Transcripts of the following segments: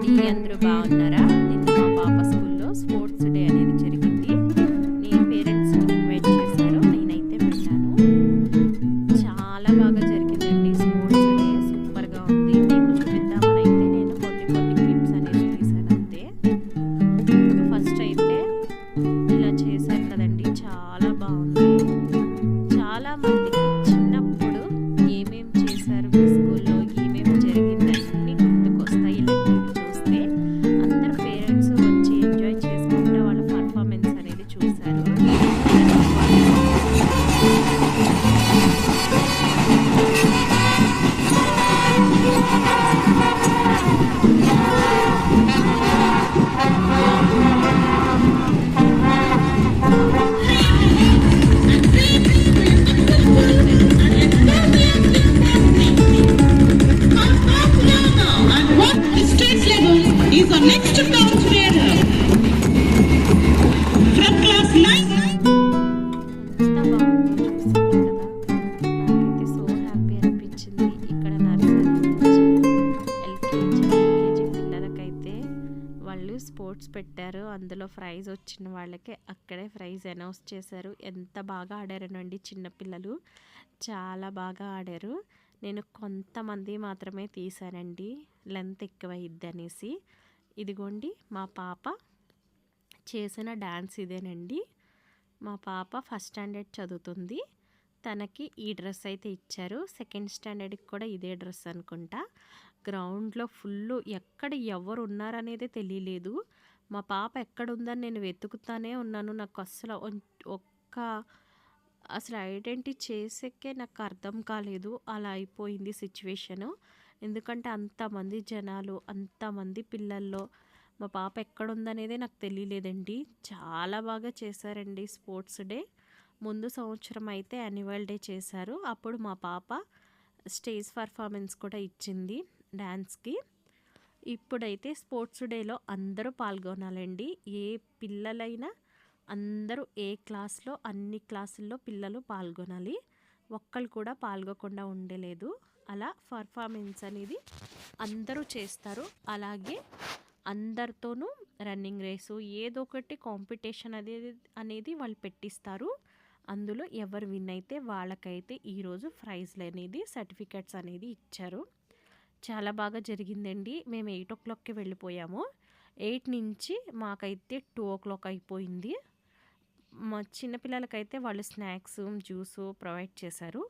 అందరూ బాగున్నారా? నిన్న మా పాప స్కూల్లో స్పోర్ట్స్ డే అనేది జరిగింది. నేను పేరెంట్స్ని ఇన్వైట్ చేశారు, నేనైతే వెళ్ళాను. చాలా బాగా జరిగిందండి స్పోర్ట్స్ డే, సూపర్గా ఉంది. మీకు చూపిద్దామని అయితే నేను కొన్ని క్లిప్స్ అనేది తీశాను అంతే. ఫస్ట్ అయితే ఇలా చేశారు కదండి, చాలా బాగుంది. చాలా మందికి చిన్నప్పుడు ఏమేం చేశారు మీ స్కూల్లో, ఏమేమి జరిగింది అన్నీ గుర్తుకొస్తాయి. ఇలాంటివి చూస్తే అందరు పేరెంట్స్ వచ్చి ఎంజాయ్ చేసుకుంటే వాళ్ళ పర్ఫార్మెన్స్ అనేది చూశారు. Is the next dance bearer from class 9. ఎంత బాగుందో చూసారు కదా, నాకైతే సో హ్యాపీ అనిపించింది. ఇక్కడ నర్సరీ నుంచి ఎల్కేజీ పిల్లలకైతే వాళ్ళు స్పోర్ట్స్ పెట్టారు. అందులో ప్రైజ్ వచ్చిన వాళ్ళకి అక్కడే ప్రైజ్ అనౌన్స్ చేశారు. ఎంత బాగా ఆడారనండి చిన్నపిల్లలు, చాలా బాగా ఆడారు. నేను కొంతమంది మాత్రమే తీసానండి, లెంత్ ఎక్కువైద్ది అనేసి. ఇదిగోండి మా పాప చేసిన డ్యాన్స్ ఇదేనండి. మా పాప ఫస్ట్ స్టాండర్డ్ చదువుతుంది. తనకి ఈ డ్రెస్ అయితే ఇచ్చారు. సెకండ్ స్టాండర్డ్కి కూడా ఇదే డ్రెస్ అనుకుంటా. గ్రౌండ్లో ఫుల్ ఎక్కడ ఎవరు ఉన్నారనేదే తెలియలేదు. మా పాప ఎక్కడ ఉందని నేను వెతుకుతానే ఉన్నాను. నాకు అసలు ఐడెంటిటీ చేసేకే నాకు అర్థం కాలేదు. అలా అయిపోయింది సిచ్యువేషను. ఎందుకంటే అంతమంది జనాలు, అంతమంది పిల్లల్లో మా పాప ఎక్కడుందనేదే నాకు తెలియలేదండి. చాలా బాగా చేశారండి స్పోర్ట్స్ డే. ముందు సంవత్సరం అయితే యాన్యువల్ డే చేశారు. అప్పుడు మా పాప స్టేజ్ పర్ఫార్మెన్స్ కూడా ఇచ్చింది డ్యాన్స్కి. ఇప్పుడైతే స్పోర్ట్స్ డేలో అందరూ పాల్గొనాలండి. ఏ పిల్లలైనా అందరూ ఏ క్లాస్లో అన్ని క్లాసుల్లో పిల్లలు పాల్గొనాలి. ఒక్కళ్ళు కూడా పాల్గొకుండా ఉండలేదు. అలా పర్ఫార్మెన్స్ అనేది అందరూ చేస్తారు. అలాగే అందరితోనూ రన్నింగ్ రేసు ఏదో ఒకటి కాంపిటీషన్ అనేది వాళ్ళు పెట్టిస్తారు. అందులో ఎవరు విన్ అయితే వాళ్ళకైతే ఈరోజు ప్రైజ్లు అనేది సర్టిఫికెట్స్ అనేది ఇచ్చారు. చాలా బాగా జరిగిందండి. మేము 8 o'clockకి వెళ్ళిపోయాము. 8 నుంచి మాకైతే 2 o'clock అయిపోయింది. మా చిన్నపిల్లలకైతే వాళ్ళు స్నాక్స్, జ్యూసు ప్రొవైడ్ చేశారు.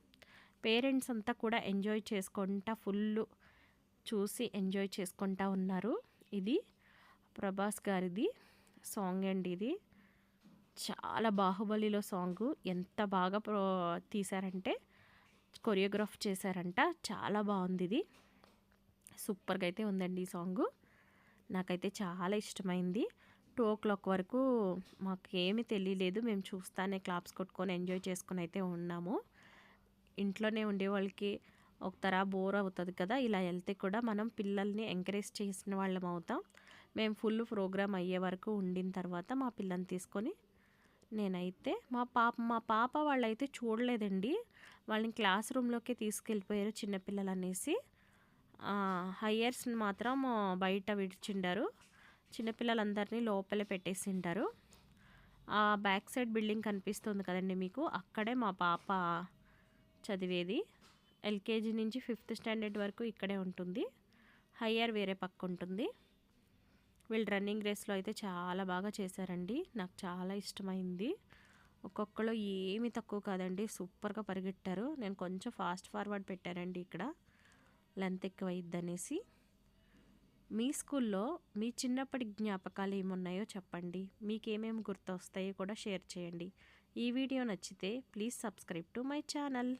పేరెంట్స్ అంతా కూడా ఎంజాయ్ చేసుకుంటా ఫుల్ చూసి ఎంజాయ్ చేసుకుంటా ఉన్నారు. ఇది ప్రభాస్ గారిది సాంగ్ అండి. ఇది చాలా బాహుబలిలో సాంగు. ఎంత బాగా తీశారంటే కొరియోగ్రాఫ్ చేశారంట. చాలా బాగుంది. ఇది సూపర్గా అయితే ఉందండి ఈ సాంగు. నాకైతే చాలా ఇష్టమైంది. 2 o'clock వరకు మాకేమీ తెలియలేదు. మేము చూస్తానే క్లాప్స్ కొట్టుకొని ఎంజాయ్ చేసుకొని అయితే ఉన్నాము. ఇంట్లోనే ఉండే వాళ్ళకి ఒక తర బోర్ అవుతుంది కదా, ఇలా వెళ్తే కూడా మనం పిల్లల్ని ఎంకరేజ్ చేసిన వాళ్ళం అవుతాం. మేము ఫుల్ ప్రోగ్రామ్ అయ్యే వరకు ఉండిన తర్వాత మా పిల్లని తీసుకొని నేనైతే మా పాప వాళ్ళైతే చూడలేదండి. వాళ్ళని క్లాస్ రూమ్లోకి తీసుకెళ్ళిపోయారు చిన్నపిల్లలు అనేసి. హయ్యర్స్ని మాత్రం బయట విడిచిండారు. చిన్నపిల్లలందరినీ లోపలే పెట్టేసింటారు. ఆ బ్యాక్ సైడ్ బిల్డింగ్ కనిపిస్తుంది కదండి మీకు, అక్కడే మా పాప చదివేది. ఎల్కేజీ నుంచి 5th స్టాండర్డ్ వరకు ఇక్కడే ఉంటుంది. హయ్యర్ వేరే పక్క ఉంటుంది. వీళ్ళు రన్నింగ్ రేస్లో అయితే చాలా బాగా చేశారండి. నాకు చాలా ఇష్టమైంది. ఒక్కొక్కరు ఏమీ తక్కువ కాదండి, సూపర్గా పరిగెట్టారు. నేను కొంచెం ఫాస్ట్ ఫార్వర్డ్ పెట్టానండి ఇక్కడ, లెంత్ ఎక్కువ అయిద్దనేసి. మీ స్కూల్లో మీ చిన్నప్పటి జ్ఞాపకాలు ఏమున్నాయో చెప్పండి. మీకేమేమి గుర్తొస్తాయో కూడా షేర్ చేయండి. ఈ వీడియో నచ్చితే please subscribe to my channel.